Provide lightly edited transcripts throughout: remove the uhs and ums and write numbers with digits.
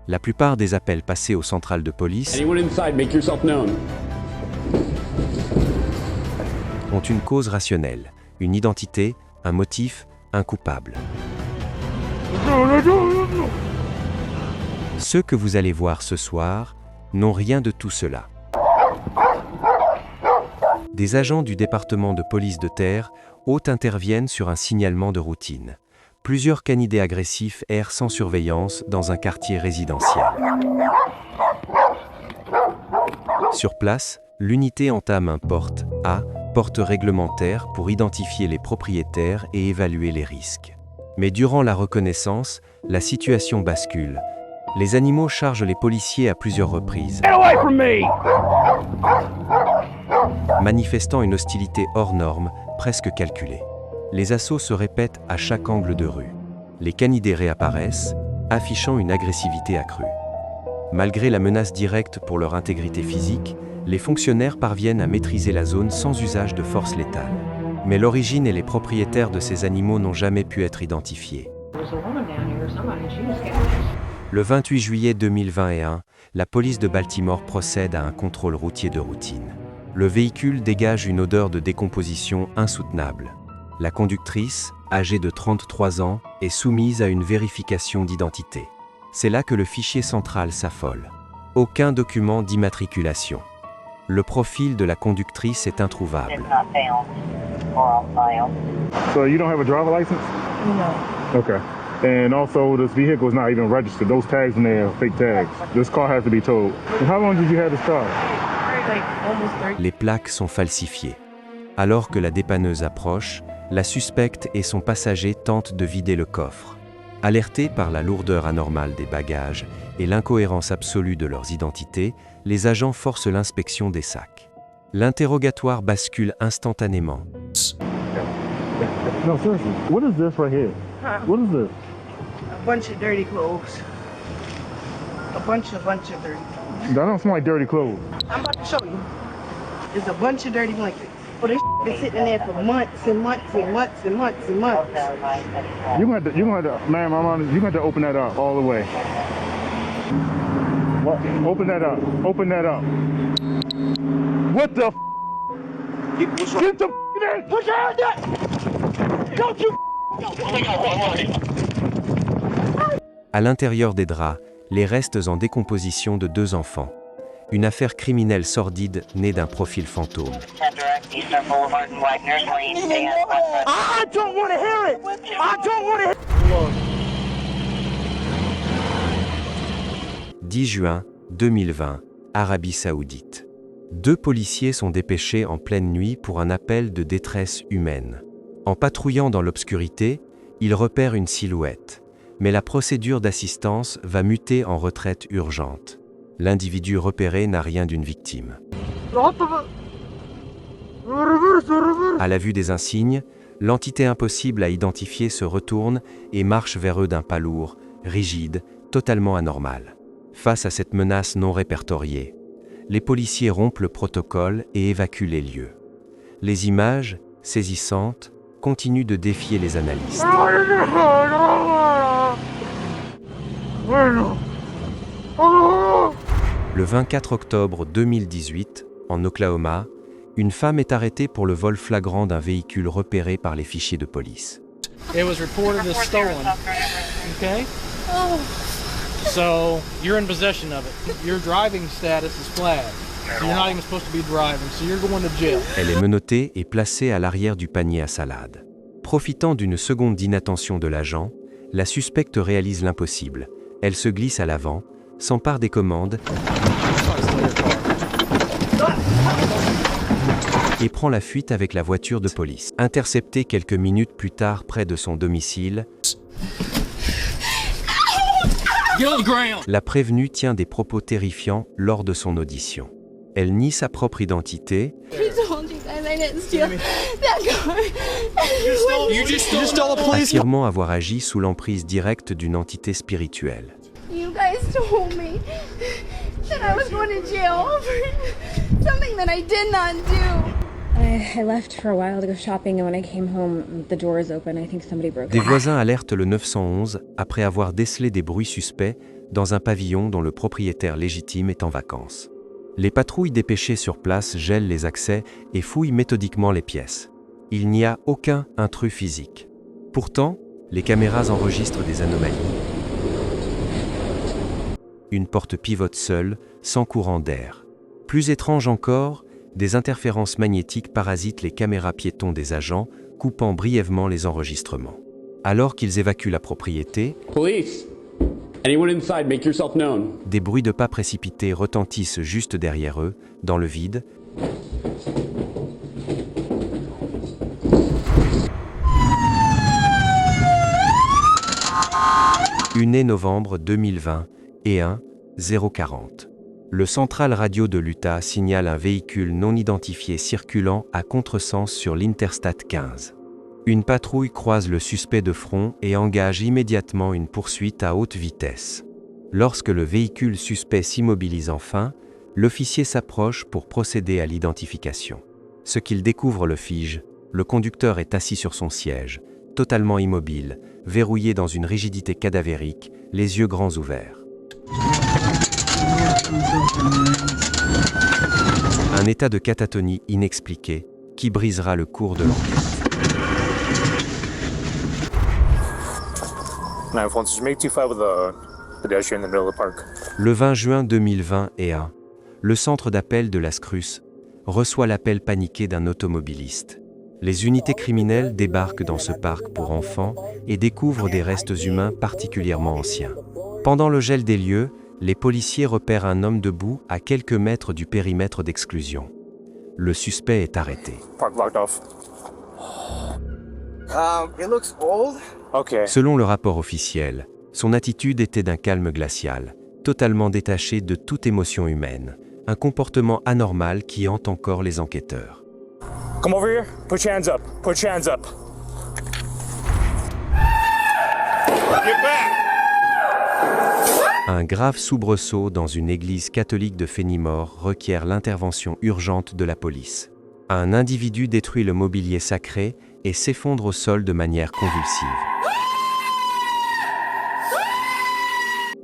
La plupart des appels passés aux centrales de police Anyone inside, make yourself known. ont une cause rationnelle, une identité, un motif, un coupable. Ceux que vous allez voir ce soir n'ont rien de tout cela. Des agents du département de police de terre haute interviennent sur un signalement de routine. Plusieurs canidés agressifs errent sans surveillance dans un quartier résidentiel. Sur place, l'unité entame un porte réglementaire pour identifier les propriétaires et évaluer les risques. Mais durant la reconnaissance, la situation bascule. Les animaux chargent les policiers à plusieurs reprises, manifestant une hostilité hors norme, presque calculée. Les assauts se répètent à chaque angle de rue. Les canidés réapparaissent, affichant une agressivité accrue. Malgré la menace directe pour leur intégrité physique, les fonctionnaires parviennent à maîtriser la zone sans usage de force létale. Mais l'origine et les propriétaires de ces animaux n'ont jamais pu être identifiés. Le 28 juillet 2021, la police de Baltimore procède à un contrôle routier de routine. Le véhicule dégage une odeur de décomposition insoutenable. La conductrice, âgée de 33 ans, est soumise à une vérification d'identité. C'est là que le fichier central s'affole. Aucun document d'immatriculation. Le profil de la conductrice est introuvable. So you don't have a driver license? No. Okay. And also, this vehicle is not even registered. Those tags in there are fake tags. This car has to be towed. And how long did you have this car? Like almost 30. Les plaques sont falsifiées. Alors que la dépanneuse approche, la suspecte et son passager tentent de vider le coffre. Alertés par la lourdeur anormale des bagages et l'incohérence absolue de leurs identités, les agents forcent l'inspection des sacs. L'interrogatoire bascule instantanément. No, seriously. What is this right here? Huh? What is this? A bunch of dirty clothes. A bunch of dirty clothes. That don't smell like dirty clothes. I'm about to show you. There's a bunch of dirty blankets. Well, this been sitting in there for months and months and months and months and months. You're gonna have to, ma'am, you're gonna have to open that up all the way. What? Open that up. Open that up. What the Get the in! Put your hand up! Don't you À l'intérieur des draps, les restes en décomposition de 2 enfants. Une affaire criminelle sordide née d'un profil fantôme. I don't want to hear it! I don't want to hear it! 10 juin 2020, Arabie Saoudite. 2 policiers sont dépêchés en pleine nuit pour un appel de détresse humaine. En patrouillant dans l'obscurité, ils repèrent une silhouette. Mais la procédure d'assistance va muter en retraite urgente. L'individu repéré n'a rien d'une victime. À la vue des insignes, l'entité impossible à identifier se retourne et marche vers eux d'un pas lourd, rigide, totalement anormal. Face à cette menace non répertoriée, les policiers rompent le protocole et évacuent les lieux. Les images, saisissantes, continuent de défier les analystes. Le 24 octobre 2018, en Oklahoma, une femme est arrêtée pour le vol flagrant d'un véhicule repéré par les fichiers de police. It was reported as stolen. Okay? So you're in possession of it. Your driving status is flagged. So you're not even supposed to be driving, so you're going to jail. Elle est menottée et placée à l'arrière du panier à salade. Profitant d'une seconde d'inattention de l'agent, la suspecte réalise l'impossible. Elle se glisse à l'avant, s'empare des commandes et prend la fuite avec la voiture de police. Interceptée quelques minutes plus tard près de son domicile, la prévenue tient des propos terrifiants lors de son audition. Elle nie sa propre identité, affirmant avoir agi sous l'emprise directe d'une entité spirituelle. You guys told me that I was going to jail for something that I did not do. I left for a while to go shopping, and when I came home, the door was open. I think somebody broke Des it. voisins alertent le 911 après avoir décelé des bruits suspects dans un pavillon dont le propriétaire légitime est en vacances. Les patrouilles dépêchées sur place gèlent les accès et fouillent méthodiquement les pièces. Il n'y a aucun intrus physique. Pourtant, les caméras enregistrent des anomalies. Une porte pivote seule, sans courant d'air. Plus étrange encore, des interférences magnétiques parasitent les caméras piétons des agents, coupant brièvement les enregistrements. Alors qu'ils évacuent la propriété, Police! Anyone inside, make yourself known. des bruits de pas précipités retentissent juste derrière eux, dans le vide. Une novembre 2020 et 040. Le central radio de l'Utah signale un véhicule non identifié circulant à contresens sur l'Interstate 15. Une patrouille croise le suspect de front et engage immédiatement une poursuite à haute vitesse. Lorsque le véhicule suspect s'immobilise enfin, l'officier s'approche pour procéder à l'identification. Ce qu'il découvre le fige, le conducteur est assis sur son siège, totalement immobile, verrouillé dans une rigidité cadavérique, les yeux grands ouverts. Un état de catatonie inexpliqué qui brisera le cours de l'enquête. Le 20 juin 2021, le centre d'appel de la SCRUS reçoit l'appel paniqué d'un automobiliste. Les unités criminelles débarquent dans ce parc pour enfants et découvrent des restes humains particulièrement anciens. Pendant le gel des lieux, les policiers repèrent un homme debout à quelques mètres du périmètre d'exclusion. Le suspect est arrêté. Selon le rapport officiel, son attitude était d'un calme glacial, totalement détaché de toute émotion humaine, un comportement anormal qui hante encore les enquêteurs. Come over here. Put your hands up. Put your hands up. Get back! Un grave soubresaut dans une église catholique de Fenimore requiert l'intervention urgente de la police. Un individu détruit le mobilier sacré et s'effondre au sol de manière convulsive.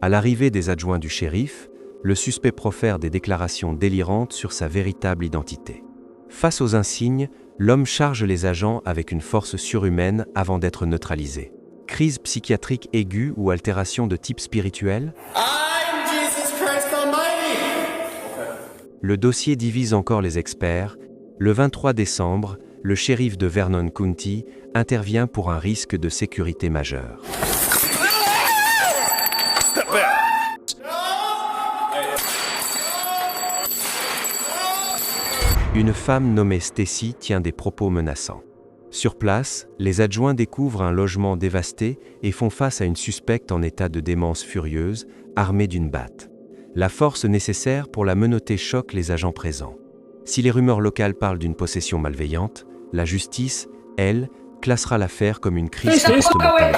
À l'arrivée des adjoints du shérif, le suspect profère des déclarations délirantes sur sa véritable identité. Face aux insignes, l'homme charge les agents avec une force surhumaine avant d'être neutralisé. Crise psychiatrique aiguë ou altération de type spirituel? I'm Jesus Christ Almighty! Le dossier divise encore les experts. Le 23 décembre, le shérif de Vernon County intervient pour un risque de sécurité majeur. Une femme nommée Stacy tient des propos menaçants. Sur place, les adjoints découvrent un logement dévasté et font face à une suspecte en état de démence furieuse, armée d'une batte. La force nécessaire pour la menotter choque les agents présents. Si les rumeurs locales parlent d'une possession malveillante, la justice, elle, classera l'affaire comme une crise comportementale.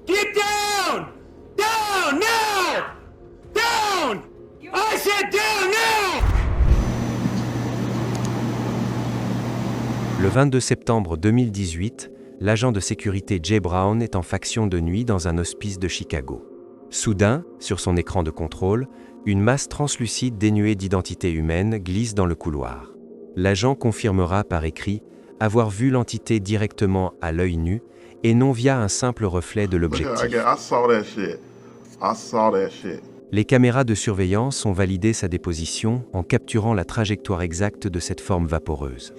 Get down! Down now! Down! I said down now! Le 22 septembre 2018, l'agent de sécurité Jay Brown est en faction de nuit dans un hospice de Chicago. Soudain, sur son écran de contrôle, une masse translucide dénuée d'identité humaine glisse dans le couloir. L'agent confirmera par écrit avoir vu l'entité directement à l'œil nu et non via un simple reflet de l'objectif. Les caméras de surveillance ont validé sa déposition en capturant la trajectoire exacte de cette forme vaporeuse.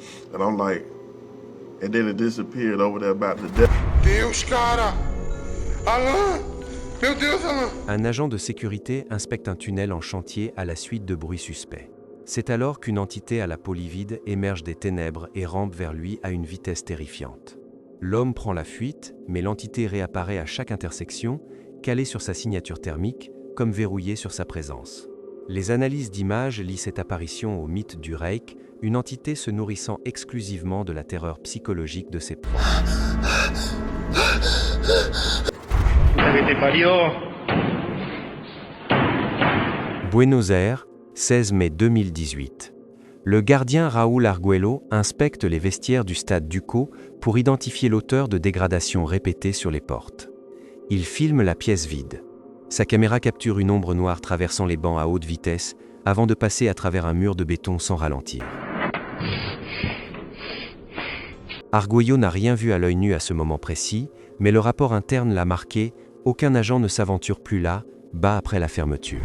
Un agent de sécurité inspecte un tunnel en chantier à la suite de bruits suspects. C'est alors qu'une entité à la peau livide émerge des ténèbres et rampe vers lui à une vitesse terrifiante. L'homme prend la fuite, mais l'entité réapparaît à chaque intersection, calée sur sa signature thermique, comme verrouillée sur sa présence. Les analyses d'images lient cette apparition au mythe du Reich, une entité se nourrissant exclusivement de la terreur psychologique de ses proies. Buenos Aires, 16 mai 2018. Le gardien Raúl Arguello inspecte les vestiaires du stade Ducos pour identifier l'auteur de dégradations répétées sur les portes. Il filme la pièce vide. Sa caméra capture une ombre noire traversant les bancs à haute vitesse avant de passer à travers un mur de béton sans ralentir. Arguello n'a rien vu à l'œil nu à ce moment précis, mais le rapport interne l'a marqué, aucun agent ne s'aventure plus là, bas après la fermeture.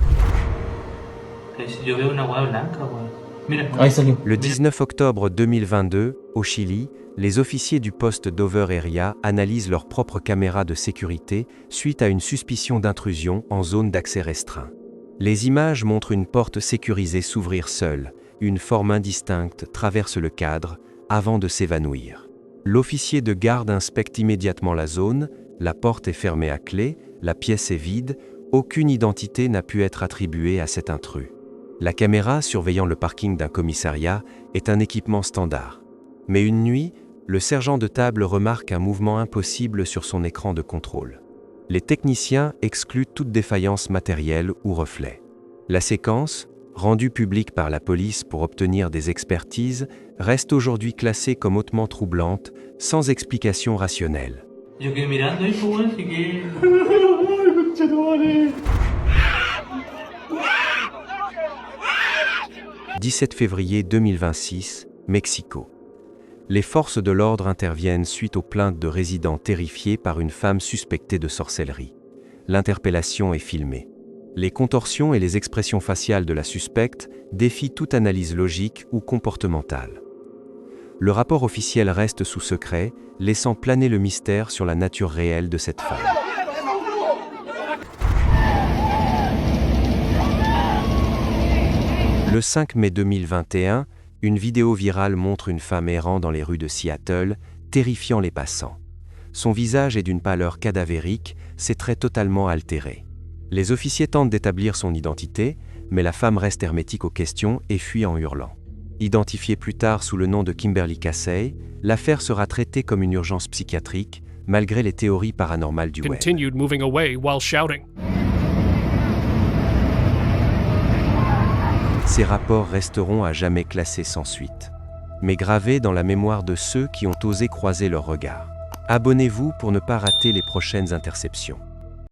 Le 19 octobre 2022, au Chili, les officiers du poste d'Over Area analysent leurs propres caméras de sécurité suite à une suspicion d'intrusion en zone d'accès restreint. Les images montrent une porte sécurisée s'ouvrir seule, une forme indistincte traverse le cadre avant de s'évanouir. L'officier de garde inspecte immédiatement la zone, la porte est fermée à clé, la pièce est vide, aucune identité n'a pu être attribuée à cet intrus. La caméra surveillant le parking d'un commissariat est un équipement standard. Mais une nuit, le sergent de table remarque un mouvement impossible sur son écran de contrôle. Les techniciens excluent toute défaillance matérielle ou reflet. La séquence, rendue publique par la police pour obtenir des expertises, reste aujourd'hui classée comme hautement troublante, sans explication rationnelle. 17 février 2026, Mexico. Les forces de l'ordre interviennent suite aux plaintes de résidents terrifiés par une femme suspectée de sorcellerie. L'interpellation est filmée. Les contorsions et les expressions faciales de la suspecte défient toute analyse logique ou comportementale. Le rapport officiel reste sous secret, laissant planer le mystère sur la nature réelle de cette femme. Le 5 mai 2021, une vidéo virale montre une femme errant dans les rues de Seattle, terrifiant les passants. Son visage est d'une pâleur cadavérique, ses traits totalement altérés. Les officiers tentent d'établir son identité, mais la femme reste hermétique aux questions et fuit en hurlant. Identifiée plus tard sous le nom de Kimberly Casey, l'affaire sera traitée comme une urgence psychiatrique, malgré les théories paranormales du web. Continued moving away while shouting. Ces rapports resteront à jamais classés sans suite, mais gravés dans la mémoire de ceux qui ont osé croiser leurs regards. Abonnez-vous pour ne pas rater les prochaines interceptions.